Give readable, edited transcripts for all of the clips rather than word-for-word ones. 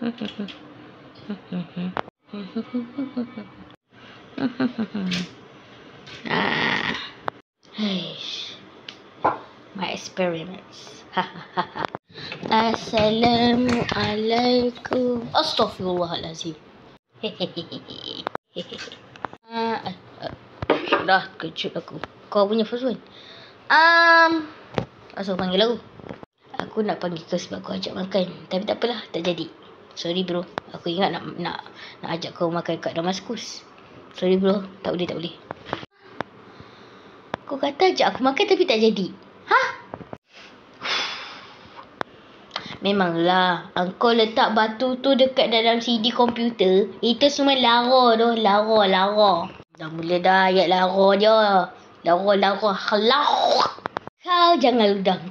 My experiments. Assalamualaikum. Astaghfirullahalazim. Dah kejut aku. Kau punya first one. Asal panggil aku. Aku nak panggil kau sebab kau ajak makan. Tapi tak apalah, tak jadi. Sorry bro. Aku ingat nak ajak kau makan kat Damaskus. Sorry bro, tak boleh. Kau kata ajak aku makan tapi tak jadi. Memanglah, engkau letak batu tu dekat dalam CD komputer. Itu semua lara tu. Lara. Dah mula dah ayat lara dia. Lara. Kau jangan ludah.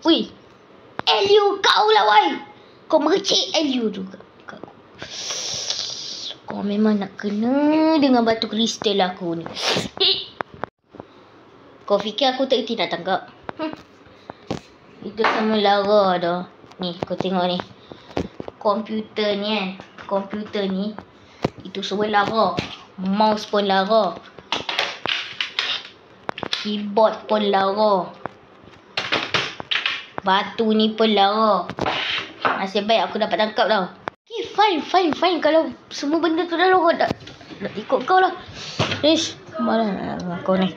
Wih. Elio kau lah wai. Kau mercik Elio tu. Kau memang nak kena dengan batu kristal aku ni. Kau fikir aku tak erti nak tangkap? Itu semua lara dah. Ni, kau tengok ni. Komputer ni. Itu semua lara. Mouse pun lara. Keyboard pun lara. Batu ni pun lara. Nasib baik aku dapat tangkap tau. Okay, fine. Kalau semua benda tu dah lara, tak ikut kau lah. Ish, malah kau ni.